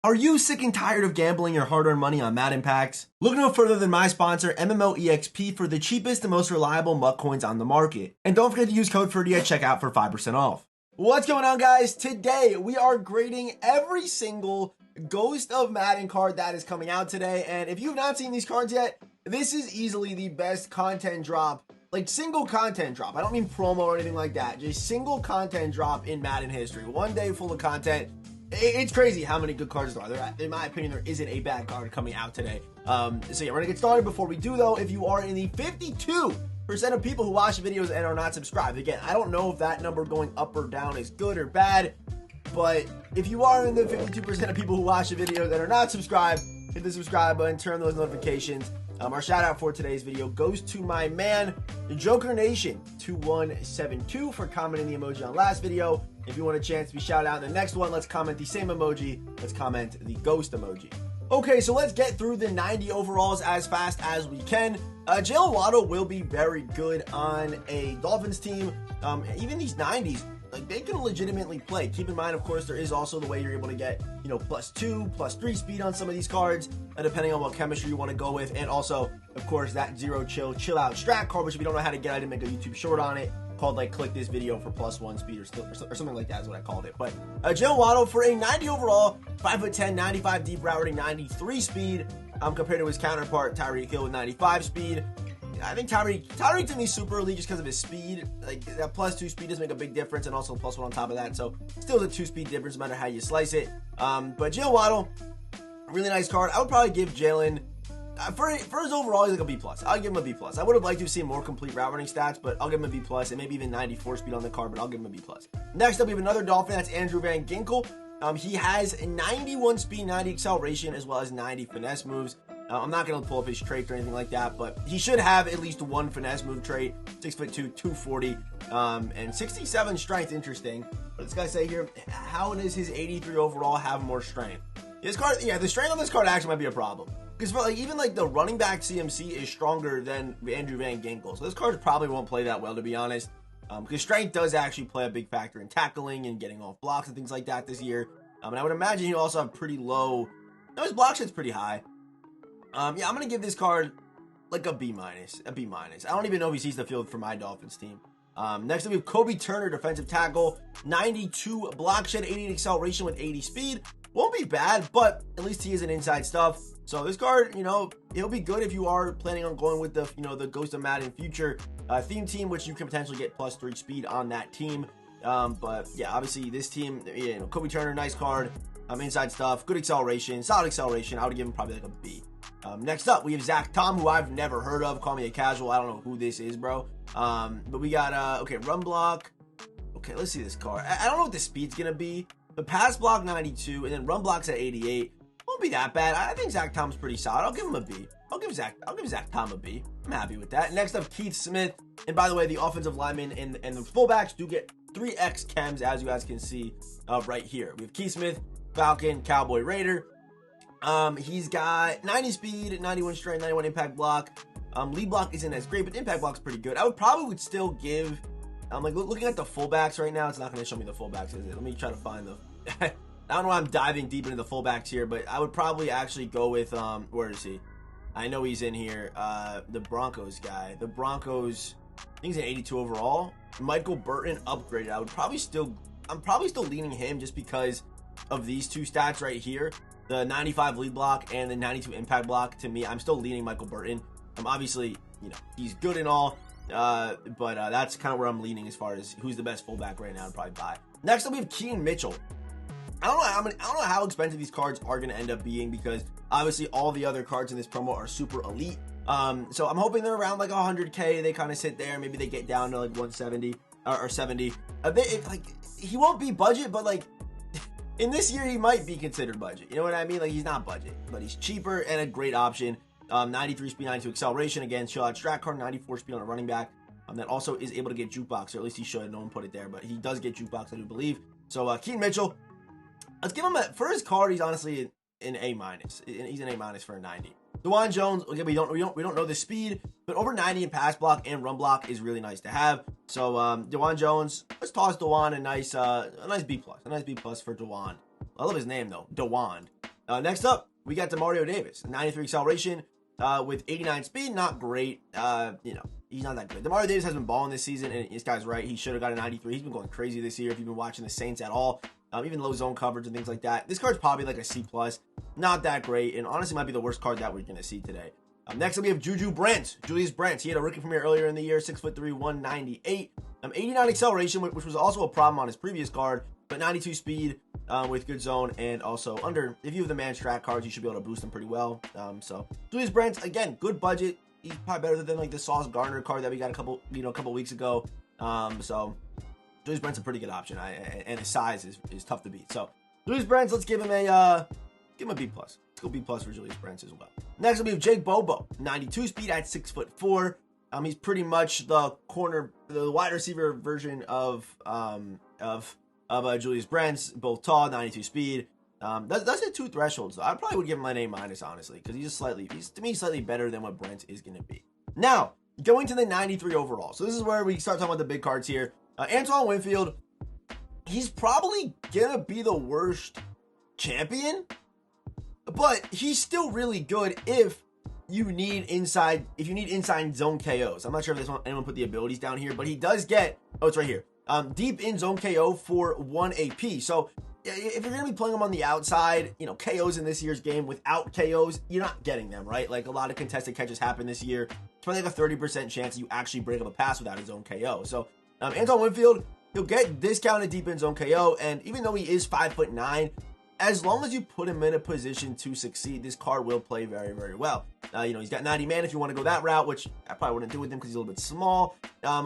Are you sick and tired of gambling your hard-earned money on Madden packs? Look no further than my sponsor, MMOEXP, for the cheapest and most reliable MUT coins on the market. And don't forget to use code Ferdy at checkout for 5% off. What's going on, guys? Today, we are grading every single Ghost of Madden card that is coming out today. And if you've not seen these cards yet, this is easily the best content drop, like single content drop. I don't mean promo or anything like that. Just single content drop in Madden history. One day full of content. It's crazy how many good cards there are. In my opinion, there isn't a bad card coming out today. So yeah, we're gonna get started. Before we do though, if you are in the 52% of people who watch videos and are not subscribed, again, I don't know if that number going up or down is good or bad, but if you are in the 52% of people who watch the videos that are not subscribed, hit the subscribe button, turn those notifications. Our shout out for today's video goes to my man, Joker Nation 2172 for commenting the emoji on last video. If you want a chance to be shouted out in the next one, let's comment the same emoji. Let's comment the ghost emoji. Okay, so let's get through the 90 overalls as fast as we can. Jalen Waddle will be very good on a Dolphins team. Even these 90s, like, they can legitimately play. Keep in mind, of course, there is also the way you're able to get, +2, +3 speed on some of these cards, depending on what chemistry you want to go with. And also, of course, that zero chill out strat card, which if you don't know how to get, I did make a YouTube short on it called, like, click this video for +1 speed or something like that is what I called it. But Jalen Waddle for a 90 overall, 5'10", 95 deep route running, 93 speed, compared to his counterpart, Tyreek Hill with 95 speed. I think Tyreek to me super elite just because of his speed. Like, that +2 speed does make a big difference, and also +1 on top of that. So still the 2-speed difference no matter how you slice it. But Jalen Waddle, really nice card. I would probably give Jalen for his overall, he's like a B+. I'll give him a B+. I would have liked to see more complete route running stats, but I'll give him a B+, and maybe even 94 speed on the card, but I'll give him a B+. Next up, we have another Dolphin. That's Andrew Van Ginkel. He has 91 speed, 90 acceleration, as well as 90 finesse moves. I'm not going to pull up his trait or anything like that, but he should have at least one finesse move trait, 6'2", 240, and 67 strength. Interesting. What does this guy say here? How does his 83 overall have more strength? This card, yeah, the strength on this card actually might be a problem. Because even the running back CMC is stronger than Andrew Van Ginkel. So this card probably won't play that well, to be honest. Because strength does actually play a big factor in tackling and getting off blocks and things like that this year. And I would imagine he'll also have pretty low. No, his block shit's pretty high. Yeah, I'm going to give this card like a B-. I don't even know if he sees the field for my Dolphins team. Next up, we have Kobe Turner, defensive tackle, 92 block shed, 88 acceleration with 80 speed. Won't be bad, but at least he is an inside stuff. So this card, it'll be good if you are planning on going with the, the Ghost of Madden future theme team, which you can potentially get +3 speed on that team. But yeah, obviously this team, Kobe Turner, nice card, inside stuff, good acceleration, solid acceleration. I would give him probably like a B. Next up, we have Zach Tom, who I've never heard of. Call me a casual. I don't know who this is, bro. But we got, okay, run block. Okay, let's see this card. I don't know what the speed's going to be, but pass block 92, and then run block's at 88. Won't be that bad. I think Zach Tom's pretty solid. I'll give him a B. I'll give Zach Tom a B. I'm happy with that. Next up, Keith Smith. And by the way, the offensive linemen and the fullbacks do get 3x chems, as you guys can see right here. We have Keith Smith, Falcon, Cowboy, Raider. He's got 90 speed, 91 strength, 91 impact block. Lead block isn't as great, but impact block's pretty good. I would still give, looking at the fullbacks right now, it's not going to show me the fullbacks, is it? Let me try to find the, I don't know why I'm diving deep into the fullbacks here, but I would probably actually go with, where is he? I know he's in here, the Broncos guy. The Broncos, I think he's an 82 overall. Michael Burton upgraded. I'm probably still leaning him just because of these two stats right here. The 95 lead block and the 92 impact block. To me, I'm still leaning Michael Burton. Obviously, he's good and all, but that's kind of where I'm leaning as far as who's the best fullback right now to probably buy. Next up, we have Keaton Mitchell. I don't know how expensive these cards are going to end up being, because obviously all the other cards in this promo are super elite. So I'm hoping they're around like 100K. They kind of sit there. Maybe they get down to like 170 or 70. He won't be budget, but like, in this year, he might be considered budget. You know what I mean? Like, he's not budget, but he's cheaper and a great option. 93 speed, 92 acceleration. Again, chill out strat card, 94 speed on a running back. That also is able to get jukebox, or at least he should. No one put it there, but he does get jukebox, I do believe. So, Keaton Mitchell, let's give him for his card, he's honestly an A-. He's an A- for a 90. DeJuan Jones, again, we don't know the speed, but over 90 in pass block and run block is really nice to have. So DeJuan Jones, let's toss DeJuan a nice B+. A nice B+ for DeJuan. I love his name though, DeJuan. Next up, we got Demario Davis, 93 acceleration with 89 speed. Not great. He's not that good. Demario Davis has been balling this season, and this guy's right. He should have got a 93. He's been going crazy this year if you've been watching the Saints at all. Even low zone coverage and things like that. This card's probably like a C+. Not that great, and honestly might be the worst card that we're going to see today. Next up, we have Julius Brent. He had a rookie premiere earlier in the year, 6'3", 198. 89 acceleration, which was also a problem on his previous card, but 92 speed with good zone, and also if you have the man strat cards, you should be able to boost them pretty well. So Julius Brent, again, good budget. He's probably better than like the Sauce Gardner card that we got a couple weeks ago. So Julius Brent's a pretty good option, and his size is tough to beat. So Julius Brent, let's give him a B+. Let's go B+ for Julius Brent as well. Next up, we have Jake Bobo, 92 speed at 6'4". He's pretty much the wide receiver version of Julius Brent, both tall, 92 speed. Does hit 2 thresholds though. I probably would give him an A- honestly, because he's to me slightly better than what Brent is going to be. Now, going to the 93 overall. So this is where we start talking about the big cards here. Antoine Winfield, he's probably gonna be the worst champion, but he's still really good if you need inside zone KOs. I'm not sure if anyone put the abilities down here, but he does get, it's right here. Deep in zone KO for 1 AP. So if you're going to be playing him on the outside, KOs in this year's game without KOs, you're not getting them, right? Like a lot of contested catches happen this year. It's probably like a 30% chance you actually break up a pass without his zone KO. So Antoine Winfield, he'll get discounted deep in zone KO. And even though he is 5'9", as long as you put him in a position to succeed, this card will play very, very well. He's got 90 man if you want to go that route, which I probably wouldn't do with him because he's a little bit small,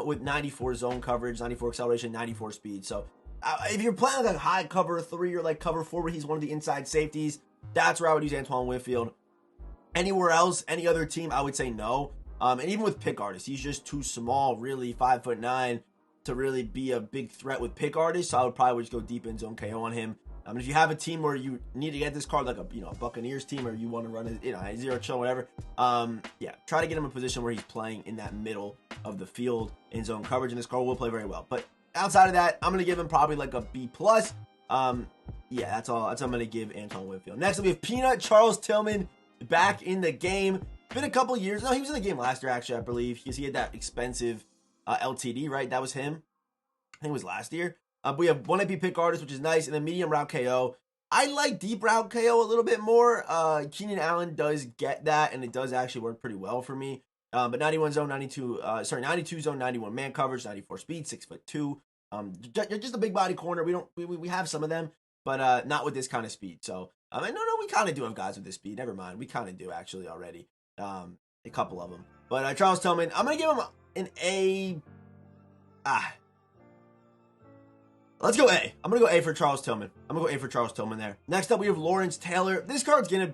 with 94 zone coverage, 94 acceleration, 94 speed. So if you're playing like a high cover 3 or like cover 4 where he's one of the inside safeties, that's where I would use Antoine Winfield. Anywhere else, any other team, I would say no. And even with pick artists, he's just too small, really, 5'9", to really be a big threat with pick artists. So I would probably just go deep in zone KO on him. If you have a team where you need to get this card, like a Buccaneers team, or you want to run a zero chill, whatever, try to get him in a position where he's playing in that middle of the field in zone coverage, and this card will play very well. But outside of that, I'm gonna give him probably like a B+. That's all. That's what I'm gonna give Antoine Winfield. Next, we have Peanut Charles Tillman back in the game. Been a couple years. No, he was in the game last year, actually, I believe, because he had that expensive LTD, right? That was him. I think it was last year. We have 1 AP pick artist, which is nice, and then medium route KO. I like deep route KO a little bit more. Keenan Allen does get that, and it does actually work pretty well for me. But 92 zone 91 man coverage, 94 speed, 6'2". Just a big body corner. We have some of them, but not with this kind of speed. So we kind of do have guys with this speed. Never mind, we kind of do actually already. A couple of them. But Charles Tillman, I'm gonna give him an A. Let's go A. I'm going to go A for Charles Tillman. There. Next up, we have Lawrence Taylor. This card's going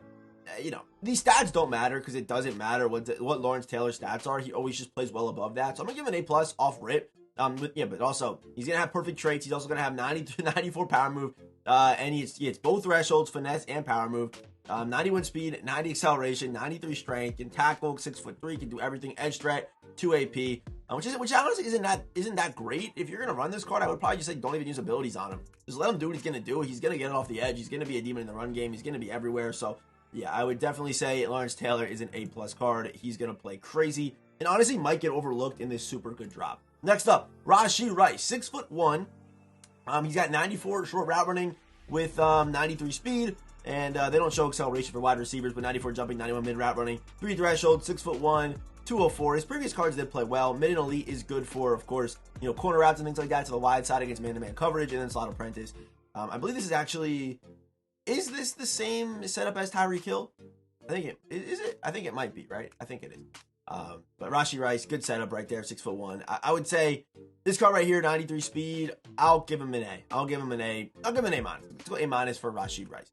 to, these stats don't matter because it doesn't matter what Lawrence Taylor's stats are. He always just plays well above that. So I'm going to give him an A+ off rip. But also, he's going to have perfect traits. He's also going to have 94 power move. And he hits both thresholds, finesse and power move. 91 speed, 90 acceleration, 93 strength, can tackle, 6'3", can do everything, edge threat, 2 AP. Which honestly isn't that great. If you're gonna run this card, I would probably just say don't even use abilities on him. Just let him do what he's gonna do. He's gonna get it off the edge. He's gonna be a demon in the run game. He's gonna be everywhere. So yeah, I would definitely say Lawrence Taylor is an A+ card. He's gonna play crazy and honestly might get overlooked in this super good drop. Next up, Rashee Rice, 6'1". He's got 94 short route running with 93 speed. And they don't show acceleration for wide receivers, but 94 jumping, 91 mid route running, 3 threshold, 6'1", 204. His previous cards did play well. Mid and elite is good for, of course, corner routes and things like that to the wide side against man-to-man coverage, and then slot apprentice. I believe this is this the same setup as Tyreek Hill? I think it is. I think it might be, right? I think it is. But Rashee Rice, good setup right there, 6'1". I would say this card right here, 93 speed. I'll give him an A. I'll give him an A-. Let's go A- for Rashee Rice.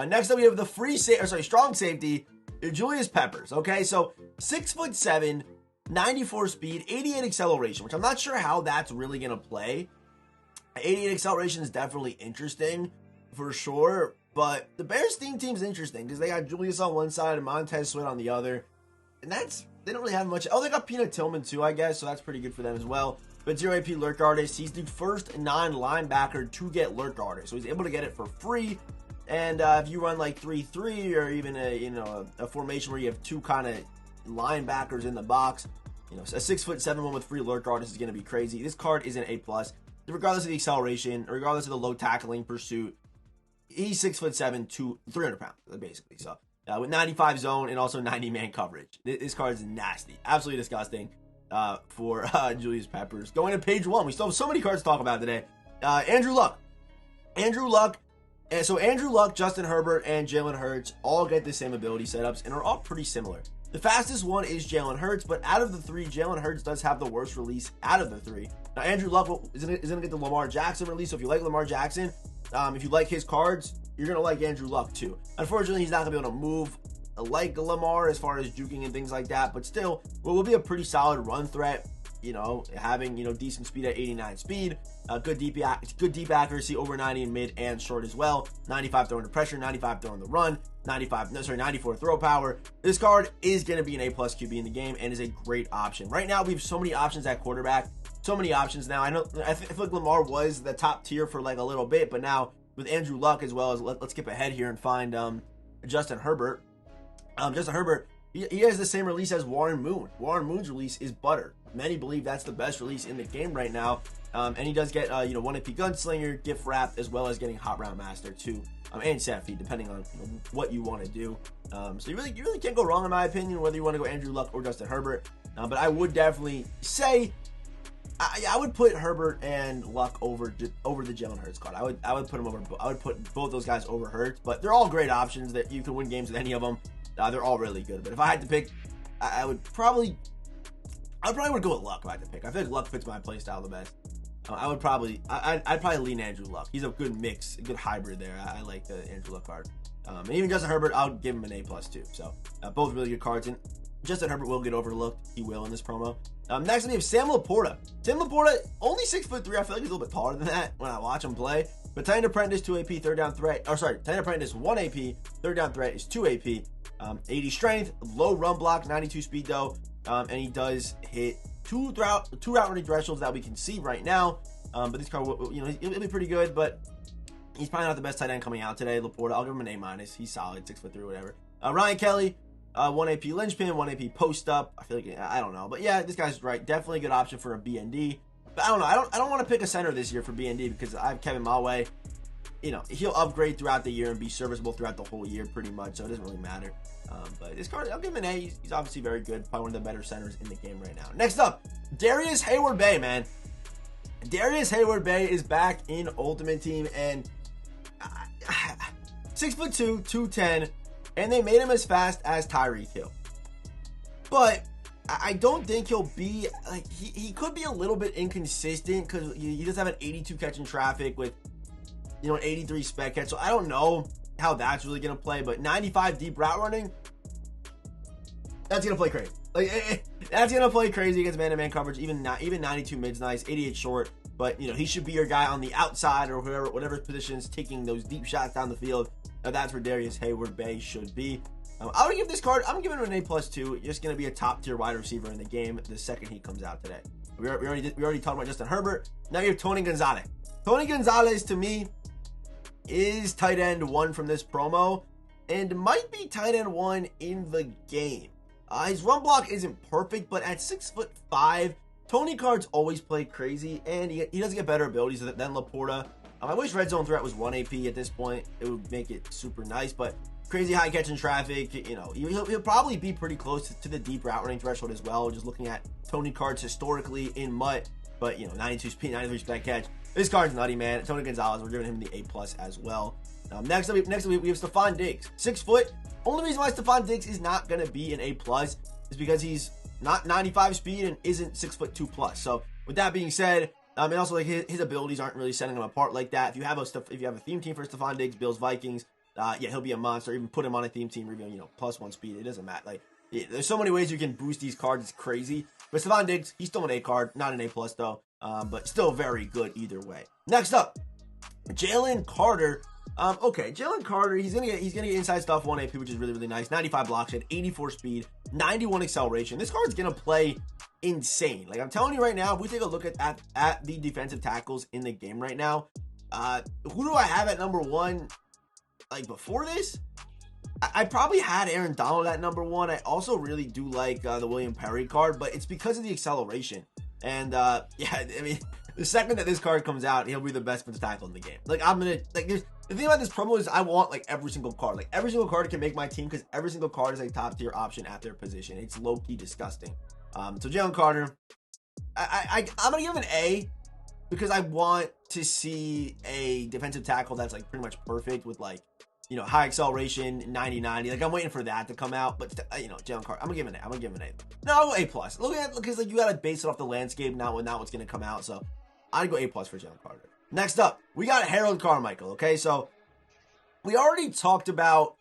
Next up, we have the strong safety, Julius Peppers. Okay, so 6'7", 94 speed, 88 acceleration, which I'm not sure how that's really gonna play. 88 acceleration is definitely interesting for sure, but the Bears team's interesting because they got Julius on one side and Montez Sweat on the other, and they don't really have much. Oh, they got Peanut Tillman too, I guess, so that's pretty good for them as well. But 0 AP lurk artist, he's the first non-linebacker to get lurk artist, so he's able to get it for free. And if you run like 3-3 or even a formation where you have two kind of linebackers in the box, a 6'7" one with free alert guard, this is going to be crazy. This card is an A+. Regardless of the acceleration, regardless of the low tackling pursuit, he's 6'7", 300 pounds, basically. So with 95 zone and also 90 man coverage, this card is nasty, absolutely disgusting for Julius Peppers. Going to page 1, we still have so many cards to talk about today. Andrew Luck, and so Andrew Luck, Justin Herbert, and Jalen Hurts all get the same ability setups and are all pretty similar. The fastest one is Jalen Hurts, but out of the three, Jalen Hurts does have the worst release out of the three. Now, Andrew Luck is going to get the Lamar Jackson release, so if you like Lamar Jackson, if you like his cards, you're going to like Andrew Luck too. Unfortunately, he's not going to be able to move like Lamar as far as juking and things like that, but still, will be a pretty solid run threat. Having decent speed at 89 speed, good deep accuracy, over 90 in mid and short as well. 95 throwing to pressure, 95 throwing the run, 94 throw power. This card is going to be an A+ QB in the game and is a great option. Right now, we have so many options at quarterback, so many options now. I feel like Lamar was the top tier for like a little bit, but now with Andrew Luck as well as let's skip ahead here and find Justin Herbert. Justin Herbert, he has the same release as Warren Moon. Warren Moon's release is butter. Many believe that's the best release in the game right now. And he does get 1 AP Gunslinger, Gift Wrap, as well as getting Hot Route Master too, and Set Feed, depending on what you want to do. So you really can't go wrong in my opinion, whether you want to go Andrew Luck or Justin Herbert. But I would definitely say I would put Herbert and Luck over the Jalen Hurts card. I would put him over. I would put both those guys over Hurts, but they're all great options that you can win games with any of them. They're all really good. But if I had to pick, I would probably would go with Luck if I had to pick. I feel like Luck fits my playstyle the best. I'd probably lean Andrew Luck. He's a good mix, a good hybrid there. I like the Andrew Luck card. And even Justin Herbert, I'll give him an A+ too. So both really good cards. And Justin Herbert will get overlooked. He will in this promo. Next we have Sam Laporta. Sam Laporta, only 6'3". I feel like he's a little bit taller than that when I watch him play. But Titan Apprentice, 2 AP, third down threat. Titan Apprentice, 1 AP, third down threat is 2 AP. 80 strength, low run block, 92 speed though. And he does hit two route running thresholds that we can see right now. But this card, it'll be pretty good, but he's probably not the best tight end coming out today. Laporta, I'll give him an A-. He's solid, 6'3", whatever. Ryan Kelly, 1 AP linchpin, 1 AP post up. I feel like, I don't know, but yeah, this guy's right. Definitely a good option for a BND. But I don't know. I don't want to pick a center this year for BND because I have Kevin Malway. He'll upgrade throughout the year and be serviceable throughout the whole year pretty much, so it doesn't really matter. But this card, I'll give him an A. He's obviously very good. Probably one of the better centers in the game right now. Next up, Darius Hayward-Bay, man. Darius Hayward-Bay is back in Ultimate Team, and 6'2", 210, and they made him as fast as Tyreek Hill. But I don't think he'll be, like, he could be a little bit inconsistent because he does have an 82 catch in traffic with, an 83 spec catch. So I don't know how that's really going to play, but 95 deep route running, that's going to play crazy. That's going to play crazy against man-to-man coverage. Even 92 mid's nice, 88 short, but he should be your guy on the outside or whatever positions, taking those deep shots down the field. That's where Darius Hayward-Bay should be. I would give this card, I'm giving it an A+ too. Just going to be a top-tier wide receiver in the game the second he comes out today. We already talked about Justin Herbert. Now you have Tony Gonzalez. Tony Gonzalez, to me, is tight end 1 from this promo and might be tight end 1 in the game. His run block isn't perfect, but at 6'5", Tony cards always play crazy, and he does get better abilities than Laporta. I wish red zone threat was 1 AP at this point. It would make it super nice, but crazy high catch in traffic. He'll probably be pretty close to the deep route running threshold as well. Just looking at Tony cards historically in MUT, but 92 speed, 93 spec catch. This card's nutty, man. Tony Gonzalez, we're giving him the A+ as well. Next up, we have Stephon Diggs, 6 foot. Only reason why Stephon Diggs is not going to be an A+ is because he's not 95 speed and isn't 6'2+. So with that being said, and also like his abilities aren't really setting him apart like that. If you have a theme team for Stephon Diggs, Bills, Vikings, he'll be a monster. Even put him on a theme team, even +1 speed. It doesn't matter. There's so many ways you can boost these cards. It's crazy. But Stephon Diggs, he's still an A card, not an A+ though. But still very good either way. Next up, Jalen Carter. Jalen Carter, he's gonna get inside stuff 1 AP, which is really, really nice. 95 block shed, 84 speed, 91 acceleration. This card's gonna play insane. I'm telling you right now, if we take a look at the defensive tackles in the game right now, who do I have at number 1? like before this, I probably had Aaron Donald at number 1. I also really do like the William Perry card, but it's because of the acceleration. And yeah, I mean, the second that this card comes out, he'll be the best defensive tackle in the game. Like, I'm gonna like. The thing about this promo is I want like every single card. Like every single card can make my team because every single card is a top tier option at their position. It's low key disgusting. So Jalen Carter, I'm gonna give him an A because I want to see a defensive tackle that's like pretty much perfect with like, you know, high acceleration, 90-90. Like, I'm waiting for that to come out. But, you know, Jalen Carter, I'm going to give him an A. I'm going to give him an A. No, I'll go A+. Look at it, because, like, you got to base it off the landscape, not what's going to come out. So, I'd go A+ for Jalen Carter. Next up, we got Harold Carmichael, okay? So, we already talked about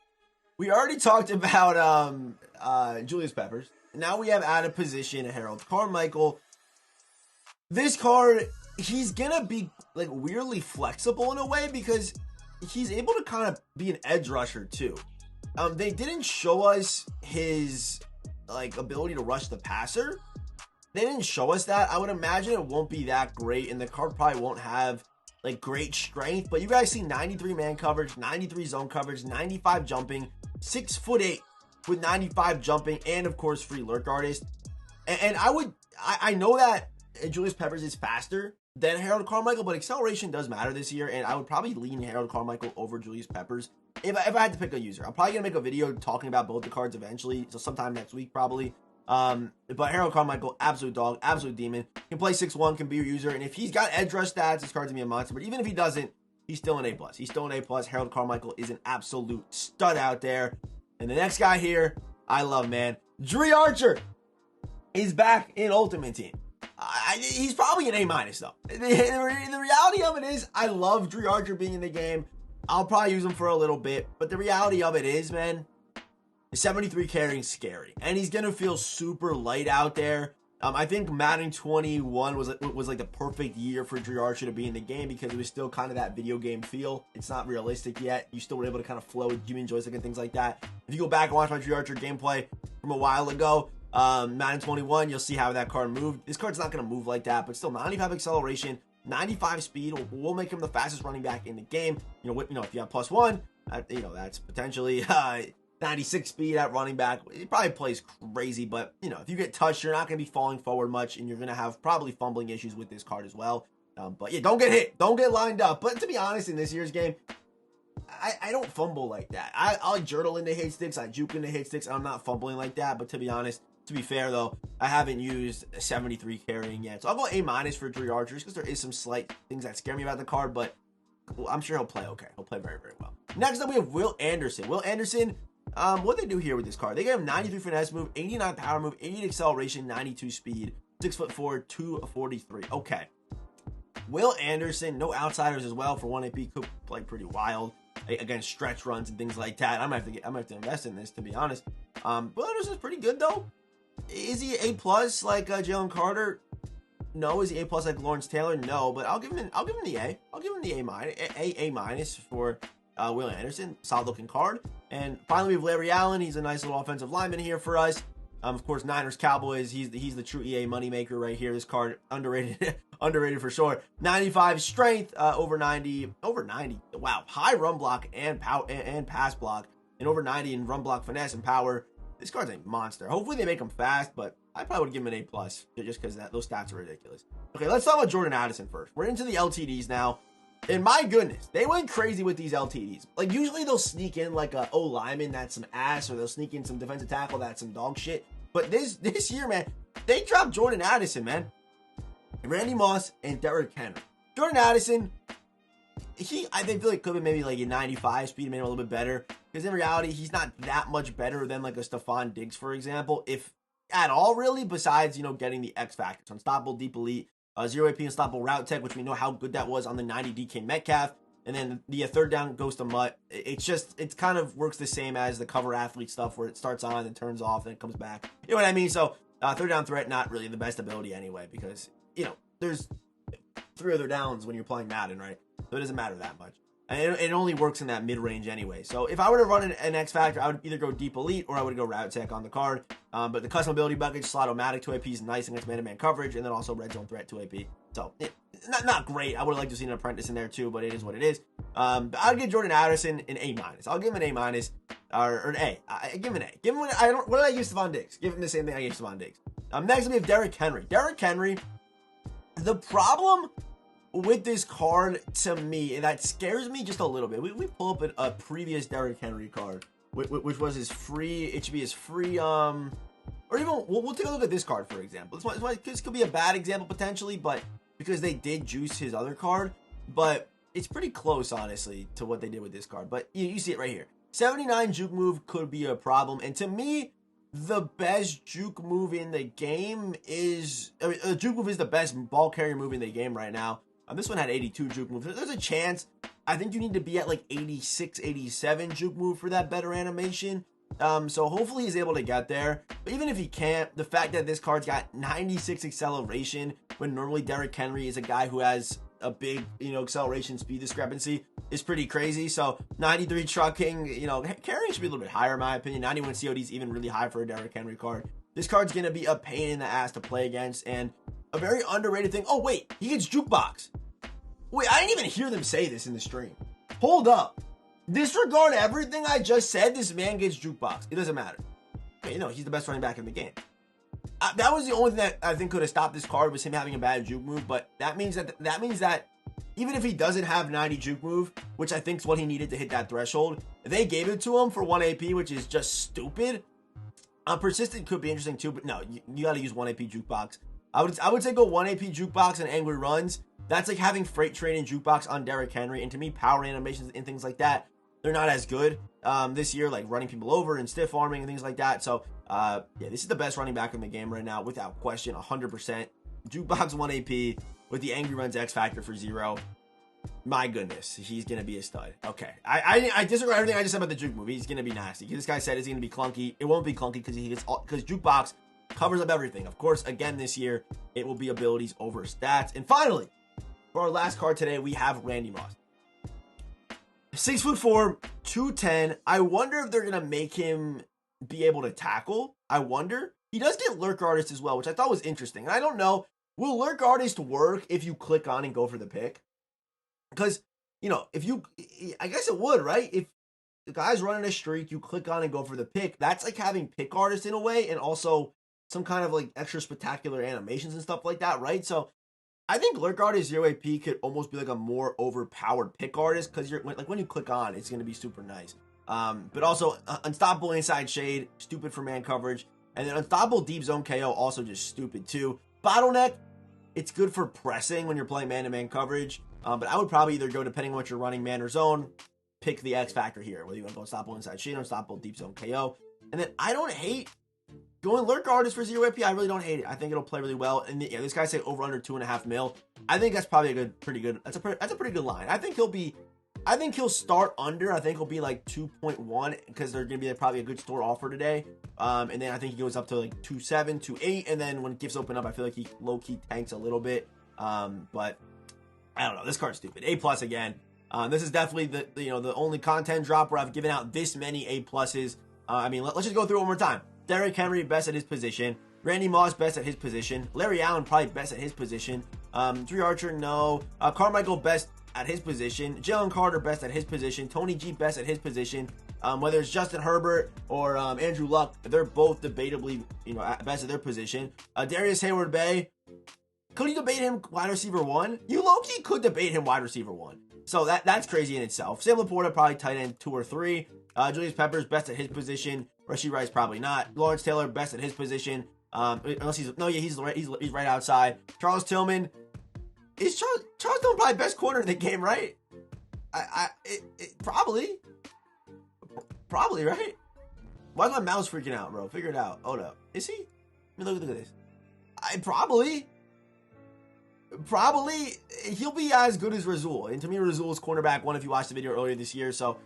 Julius Peppers. Now we have out of position Harold Carmichael. This card, he's going to be, like, weirdly flexible in a way because he's able to kind of be an edge rusher too. They didn't show us his like ability to rush the passer. They didn't show us that. I would imagine it won't be that great, and the card probably won't have like great strength. But you guys see 93 man coverage, 93 zone coverage, 95 jumping, 6'8" with 95 jumping, and of course free lurk artist. And I know that Julius Peppers is faster than Harold Carmichael, but acceleration does matter this year, and I would probably lean Harold Carmichael over Julius Peppers if I had to pick a user. I'm probably going to make a video talking about both the cards eventually, so sometime next week probably. But Harold Carmichael, absolute dog, absolute demon. Can play 6'1", can be your user, and if he's got edge rush stats, this card's going to be a monster, but even if he doesn't, he's still an A+. He's still an A+. Harold Carmichael is an absolute stud out there. And the next guy here, I love, man. Dre Archer is back in Ultimate Team. He's probably an A- though. The reality of it is, I love Dre Archer being in the game. I'll probably use him for a little bit, but the reality of it is, man, 73 carrying scary, and he's gonna feel super light out there. I think Madden 21 was like the perfect year for Dre Archer to be in the game because it was still kind of that video game feel. It's not realistic yet. You still were able to kind of flow with human joystick and things like that. If you go back and watch my Dre Archer gameplay from a while ago, Madden 21, you'll see how that card moved. This card's not going to move like that, but still 95 acceleration, 95 speed will make him the fastest running back in the game. You know, if you have +1, that's potentially 96 speed at running back. It probably plays crazy, but if you get touched, you're not going to be falling forward much, and you're going to have probably fumbling issues with this card as well. But yeah, don't get hit, don't get lined up. But to be honest, in this year's game, I don't fumble like that. I'll journal into hit sticks, I juke into hit sticks. I'm not fumbling like that. But to be honest, to be fair though, I haven't used 73 carrying yet, so I'll go A- for Dre Archer because there is some slight things that scare me about the card, but I'm sure he'll play okay. He'll play very, very well. Next up, we have Will Anderson. Will Anderson, what they do here with this card, they give him 93 finesse move, 89 power move, 88 acceleration, 92 speed, 6'4", 243. Okay. Will Anderson, no outsiders as well for 1 AP, could play pretty wild against stretch runs and things like that. I'm gonna have to invest in this, to be honest. Will Anderson's pretty good though. Is he A+ like Jalen Carter? No. Is he A+ like Lawrence Taylor? No. But I'll give him the A. I'll give him the A- for Will Anderson. Solid looking card. And finally, we have Larry Allen. He's a nice little offensive lineman here for us. Of course, Niners Cowboys. He's the true EA moneymaker right here. This card underrated, underrated for sure. 95 strength, over 90. Wow, high run block and power and pass block, and over 90 in run block finesse and power. This card's a monster. Hopefully they make him fast, but I probably would give him an A+ just because those stats are ridiculous. Okay, let's talk about Jordan Addison first. We're into the LTDs now. And my goodness, they went crazy with these LTDs. Like, usually they'll sneak in like a O lineman that's some ass, or they'll sneak in some defensive tackle that's some dog shit. But this year, man, they dropped Jordan Addison, man. Randy Moss and Derrick Henry. Jordan Addison, I feel like could be maybe like a 95 speed, maybe a little bit better. Because in reality, he's not that much better than like a Stephon Diggs, for example, if at all, really, besides, Getting the X factors. Unstoppable, deep elite, 0 AP unstoppable route tech, which we know how good that was on the 90 DK Metcalf. And then the third down goes to MUT. It kind of works the same as the cover athlete stuff where it starts on and turns off and it comes back. You know what I mean? So third down threat, not really the best ability anyway, because, there's 3 other downs when you're playing Madden, right? So it doesn't matter that much. And it only works in that mid-range anyway. So if I were to run an X Factor, I would either go Deep Elite or I would go Route Tech on the card. But the custom ability bucket, Slot-O-Matic 2 AP is nice against man-to-man coverage, and then also Red Zone Threat 2 AP. So not great. I would have liked to see an apprentice in there too, but it is what it is. I'll give Jordan Addison an A-. I'll give him an A-, or an A. I give him an A. Give him what did I give Stephon Diggs? Give him the same thing I gave Stephon Diggs. Next we have Derrick Henry. Derrick Henry, the problem with this card to me, and that scares me just a little bit. We pull up a previous Derrick Henry card, which was his free. It should be his free. Or even we'll take a look at this card for example. This could be a bad example potentially, but because they did juice his other card, but it's pretty close honestly to what they did with this card. But you see it right here. 79 juke move could be a problem, and to me, the best juke move in the game is juke move is the best ball carrier move in the game right now. This one had 82 juke move. There's a chance. I think you need to be at like 86, 87 juke move for that better animation. So hopefully he's able to get there. But even if he can't, the fact that this card's got 96 acceleration when normally Derrick Henry is a guy who has a big, acceleration speed discrepancy is pretty crazy. So 93 trucking, carrying should be a little bit higher in my opinion. 91 COD is even really high for a Derrick Henry card. This card's going to be a pain in the ass to play against, and a very underrated thing. Oh, wait, he gets jukebox. Wait, I didn't even hear them say this in the stream. Hold up. Disregard everything I just said. This man gets jukebox. It doesn't matter. He's the best running back in the game. That was the only thing that I think could have stopped this card, was him having a bad juke move. But that means that even if he doesn't have 90 juke move, which I think is what he needed to hit that threshold, they gave it to him for 1 AP, which is just stupid. Persistent could be interesting too, but no, you got to use 1 AP jukebox. I would say go 1 AP jukebox and angry runs. That's like having freight train and jukebox on Derrick Henry. And to me, power animations and things like that, they're not as good this year, like running people over and stiff arming and things like that. So this is the best running back in the game right now, without question, 100%. Jukebox 1 AP with the angry runs X factor for 0. My goodness, he's going to be a stud. Okay, I disagree with everything I just said about the juke move. He's going to be nasty. This guy said it's going to be clunky. It won't be clunky because jukebox covers up everything. Of course, again this year, it will be abilities over stats. And finally, for our last card today, we have Randy Moss. 6'4", 210. I wonder if they're going to make him be able to tackle. I wonder. He does get lurk artist as well, which I thought was interesting. And I don't know, will lurk artist work if you click on and go for the pick? Because, I guess it would, right? If the guy's running a streak, you click on and go for the pick. That's like having pick artist in a way, and also some kind of like extra spectacular animations and stuff like that, right? So I think lurk artist 0 AP could almost be like a more overpowered pick artist, because you're like when you click on, it's going to be super nice. But also unstoppable inside shade, stupid for man coverage, and then unstoppable deep zone KO, also just stupid too. Bottleneck, it's good for pressing when you're playing man-to-man coverage. But I would probably either go, depending on what you're running, man or zone, pick the X factor here, whether you want to go unstoppable inside shade or unstoppable deep zone KO. And then I don't hate going lurk artist for 0 AP. I really don't hate it. I think it'll play really well. And this guy say over under 2.5 mil. I think that's probably that's a pretty good line. I think he'll start under. I think he'll be like 2.1 because they're gonna be probably a good store offer today. And then I think he goes up to like 2.7, 2.8, and then when gifts open up, I feel like he low key tanks a little bit. But I don't know. This card's stupid. A+ again. This is definitely the only content drop where I've given out this many A+. Let's just go through it one more time. Derrick Henry, best at his position. Randy Moss, best at his position. Larry Allen, probably best at his position. Dre Archer, no. Carmichael, best at his position. Jalen Carter, best at his position. Tony G, best at his position. Whether it's Justin Herbert or Andrew Luck, they're both debatably, best at their position. Darius Hayward-Bay, could you debate him wide receiver 1? You low-key could debate him wide receiver 1. So that's crazy in itself. Sam Laporta, probably tight end 2 or 3. Julius Peppers, best at his position. Rashee Rice, probably not. Lawrence Taylor, best at his position. Unless he's right outside. Charles Tillman, is Charles Tillman probably best corner in the game, right? Probably, right? Why is my mouse freaking out, bro? Figure it out. Hold up. Is he? Let me look at this. Probably he'll be as good as Rasul. And to me, Rasul is cornerback 1 if you watched the video earlier this year. So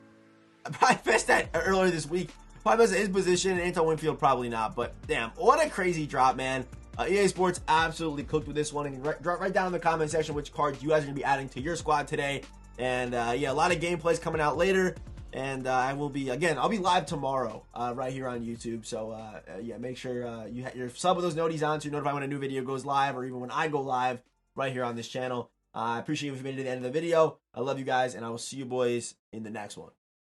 probably best at earlier this week. Probably best at his position. And Anton Winfield, probably not. But damn, what a crazy drop, man. EA Sports absolutely cooked with this one. And drop right down in the comment section which cards you guys are going to be adding to your squad today. And a lot of gameplays coming out later. And I'll be live tomorrow right here on YouTube. So make sure you sub with those noties on so you're notified when a new video goes live, or even when I go live right here on this channel. I appreciate you if you made it to the end of the video. I love you guys, and I will see you boys in the next one.